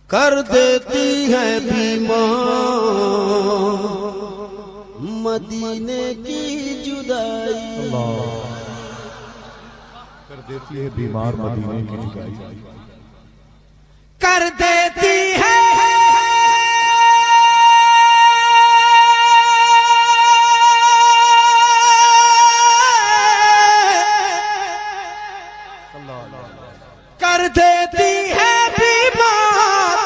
कर देती है बीमार मदीने की जुदाई। कर देती है बीमार मदीने की जुदाई। कर देती है कर देती है बीमार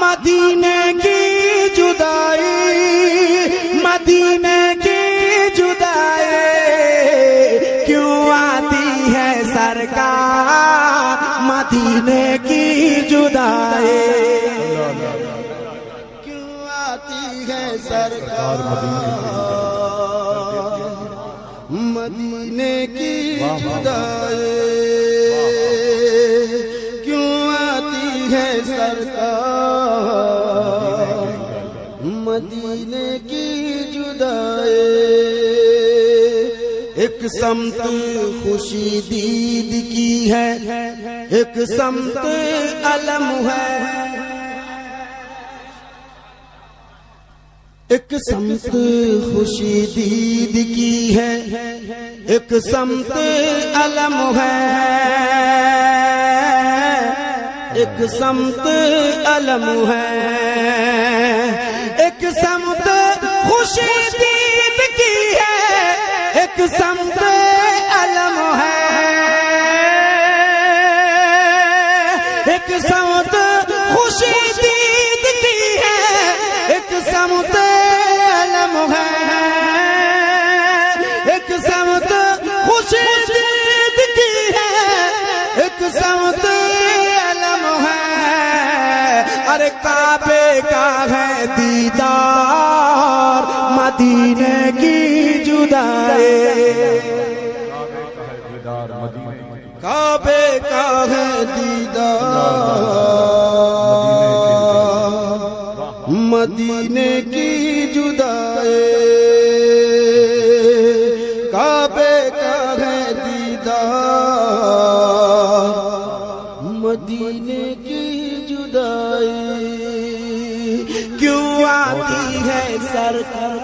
मदीने की जुदाई। मदीने की जुदाई क्यों आती है सरकार मदीने की जुदाई। क्यों आती है सरकार मदीने की जुदाई। सरकार मदीने की जुदाई। एक समत खुशी दीद की है, एक समत अलम है। एक समत खुशी दीद की है, एक समत अलम है। एक समत अलम है, एक समत खुशी दीद की है, एक समत अलम है। एक समत खुशी दीद की है, एक समत अलम है। एक समत खुशी दीद की है, एक समत अरे काबे का है दीदार मदीने की जुदाई। काबे का है दीदार मदीने की जुदाई। काबे का है दीदार मदीने की जुदाई। क्यों आती है सरकार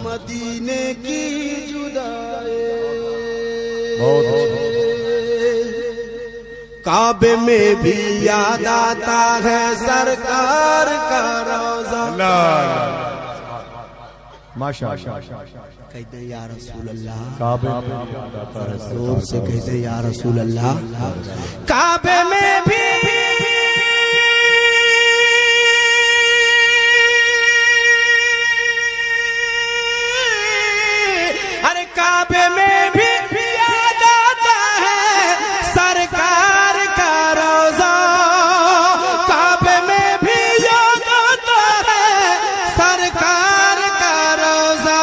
मदीने की जुदाई। काबे में भी याद आता है सरकार का रोज़ा। माशाअल्लाह कहते या रसूल अल्लाह। काबे जोर से कहते या रसूल अल्लाह। काबे में भी अरे काबे में भी याद आता है सरकार का रोज़ा। काबे में भी याद आता है सरकार का रोज़ा।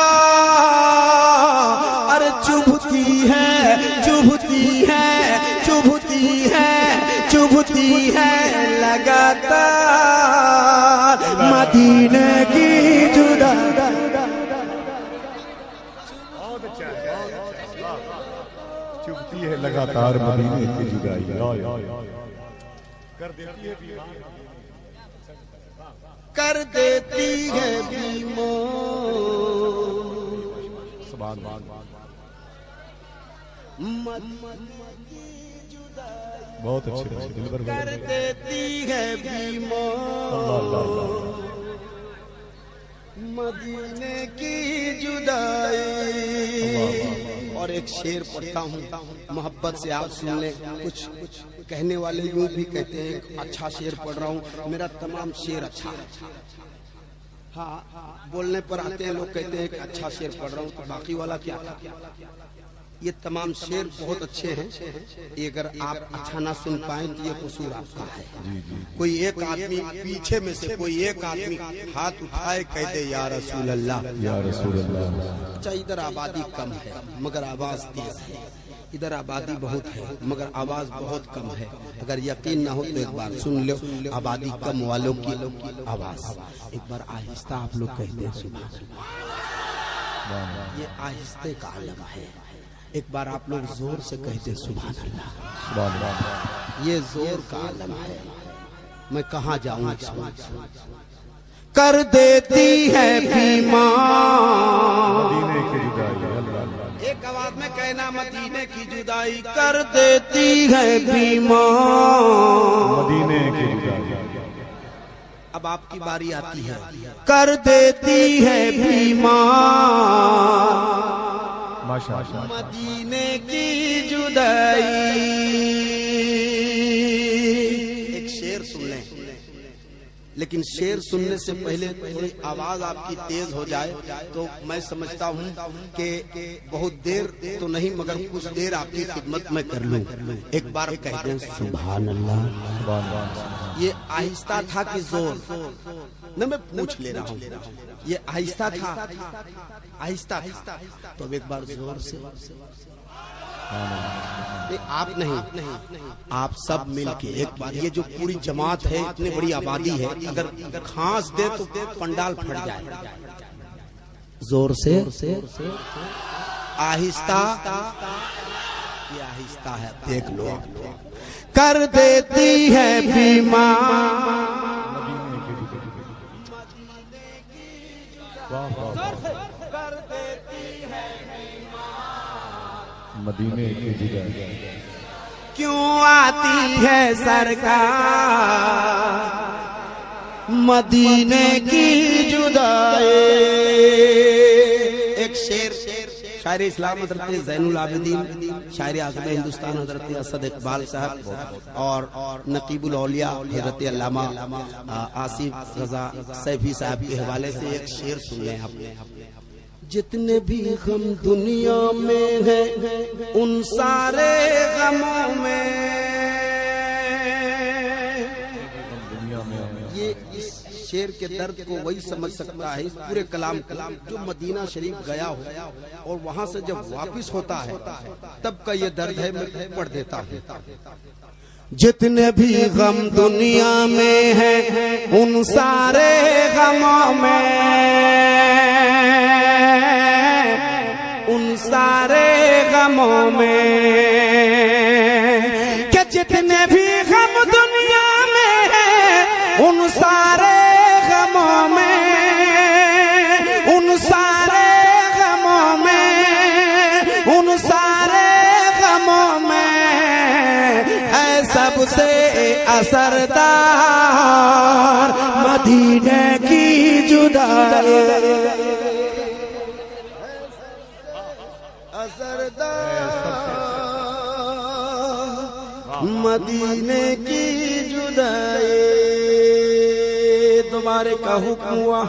अरे चुभती है चुभती है चुभती है चुभती है लगातार मदीने की जुदाई। चुभती है लगातार मदीने की जुदाई। कर देती है बीमार कर देती है बीमार सुभान बहुत अच्छे दिलबर कर देती है बीमार मदीने की जुदाई। और एक शेर पढ़ता हूँ मोहब्बत से आप सुन लें। कुछ कहने वाले यूं भी कहते हैं अच्छा शेर पढ़ रहा हूँ। मेरा तमाम शेर अच्छा है। हाँ बोलने पर आते हैं लोग कहते हैं कि अच्छा शेर पढ़ रहा हूँ तो बाकी वाला क्या। ये तमाम शेर बहुत अच्छे हैं। ये अगर आप अच्छा ना सुन पाए तो ये कसूर आपका है। कोई एक आदमी पीछे में से कोई एक आदमी हाथ उठाए कह दे या रसूल अल्लाह या रसूल अल्लाह। अच्छा इधर आबादी कम है मगर आवाज तेज है। इधर आबादी बहुत है मगर आवाज बहुत कम है। अगर यकीन ना हो तो एक बार सुन लो आबादी कम वालों की आवाज। एक बार आहिस्ता आप लोग कहते हैं सुभान अल्लाह। ये आहिस्ते का आलम है। एक बार आप लोग जोर से कहते सुभान अल्लाह। ये जोर का आलम है, मैं कहाँ जाऊं। कर देती है बीमार, मदीने की जुदाई अल्लाह। एक आवाज में कहना मदीने की जुदाई कर देती है बीमार, मदीने की जुदाई। अब आपकी बारी आती है। कर देती है बीमार, माशाअल्लाह। मदीने की जुदाई। एक शेर सुन लें, लेकिन शेर सुनने से पहले थोड़ी आवाज आपकी तेज हो जाए तो मैं समझता हूँ कि बहुत देर तो नहीं मगर कुछ देर आपकी खिदमत में कर लूं। एक बार कह दें सुभान अल्लाह। सुभान अल्लाह। ये आहिस्ता था कि जोर न, मैं पूछ ले रहा हूँ, ये आहिस्ता था, आहिस्ता था तो अब एक बार जोर से। आप नहीं, आप सब मिलके एक बार, ये जो पूरी जमात है, इतनी बड़ी आबादी है, अगर खांस दे तो पंडाल फट जाए। जोर से आहिस्ता, ये आहिस्ता है, देख लो। कर देती है बीमार, कर देती है मदीने की जुदाई। क्यों आती है सरकार मदीने की जुदाई। एक शेर शायर इस्लाम हज़रत ज़ैनुल आबिदीन, शायर आज़म हिंदुस्तान हज़रत असद इकबाल साहब और नकीबुल औलिया हज़रत अल्लामा आसिफ रज़ा सैफी साहब के हवाले से एक शेर सुन लें आप। जितने भी गम दुनिया में हैं उन सारे गमों में, ये इस शेर के दर्द को वही समझ सकता है, इस पूरे कलाम जो मदीना शरीफ गया हो और वहां से जब वापिस होता है तब का ये दर्द है, मैं पढ़ देता हूँ। जितने भी गम दुनिया में हैं उन सारे गमों में, उन सारे गमों में, कि जितने भी गम दुनिया में हैं उन सारे गमों में, उन सारे गमों में, उन सारे गमों में है सबसे असरदार मदीने की जुदाई। मदीने की जुदाई। दोबारे का हुक्म हुआ,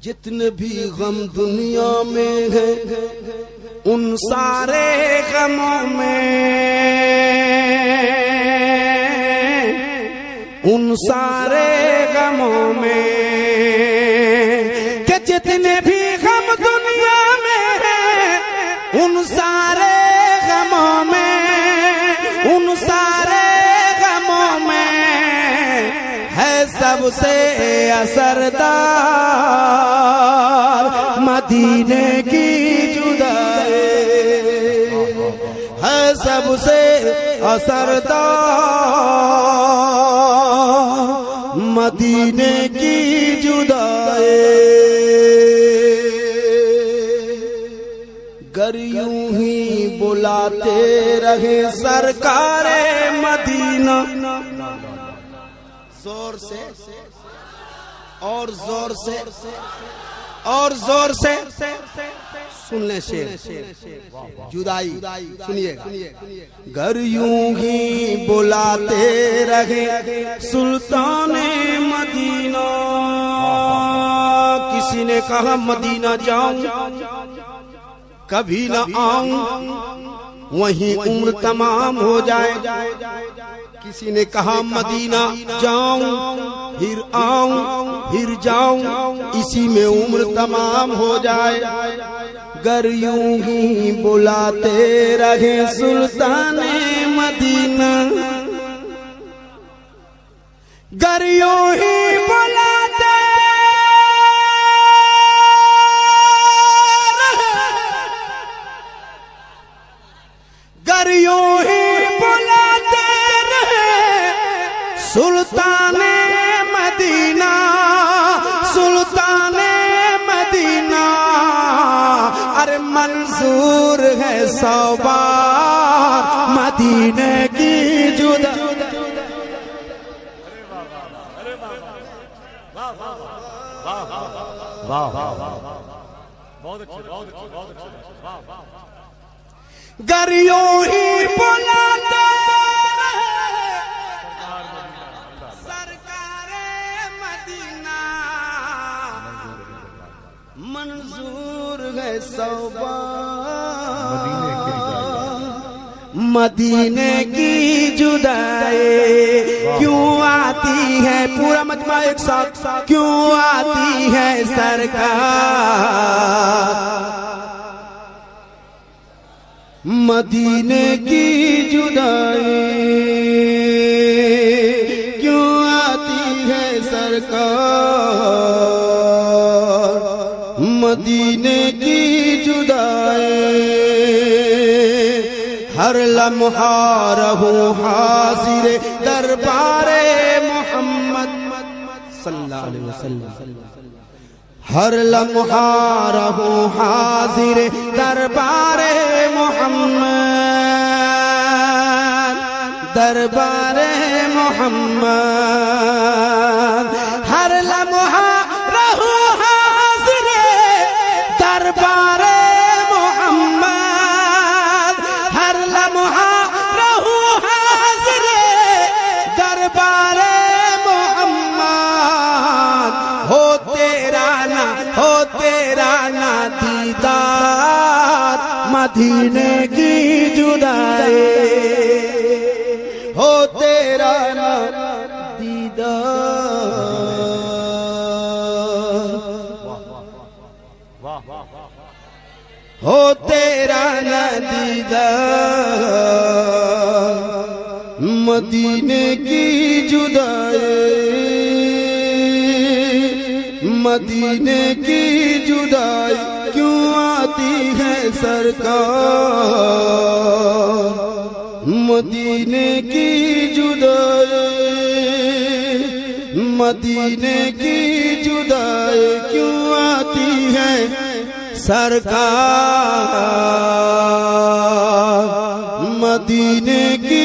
जितने भी गम दुनिया में हैं उन सारे गमों में, उन सारे गमों में, कि जितने भी गम दुनिया में हैं उन सारे गमों में, उन सारे गमों में है सबसे असरदार मदीने की जुदाई, है सबसे असरदार मदीने की जुदाई। गर यूं ही बुलाते रहे सरकारे मदीना, जोर से और जोर से और जोर से सुन ले शेर, जुदाई सुनिएगा। गर यूं ही बुलाते रहे सुल्ताने मदीना, किसी ने कहा मदीना जाऊं कभी न आऊं वहीं उम्र तमाम हो जाए, किसी ने कहा मदीना जाऊं फिर आऊं फिर जाऊं इसी में उम्र तमाम हो जाए। गर यूं ही बुलाते रहे सुल्ताने मदीना, गर यूं ही बुलाते गर यूं ही सुल्ताने मदीना, सुल्ताने मदीना, अरे मंजूर है 100 बार मदीने की जुदा। वाह वाह बहुत अच्छे बहुत अच्छे बहुत अच्छे वाह वाह। गर यूं ही बुलाते सरकारे मदीना, मंजूर है 100 बार मदीने की जुदाई। क्यों आती है, पूरा मजमा एक साथ, क्यों आती है सरकार मदीने की जुदाई, क्यों आती है सरकार मदीने की जुदाई। हर लम्हा रहूं हाजिर दरबारे मोहम्मद सल्लल्लाहु अलैहि वसल्लम, हर लम्हा रहूं हाजिर दरबारे मोहम्मद, दरबारे मोहम्मद। हर लम्हा रहूं हाजिर दरबारे मोहम्मद, हर लम्हा रहूं हाजिर दरबारे मोहम्मद। हो तेरा ना दीदार मदीने की जुदाई, हो तेरा ना दीदार, हो तेरा ना दीदार मदीने की जुदाई, मदीने की जुदाई। क्यों आती है सरकार मदीने की जुदाई, मदीने की जुदाई। क्यों आती है सरकार मदीने की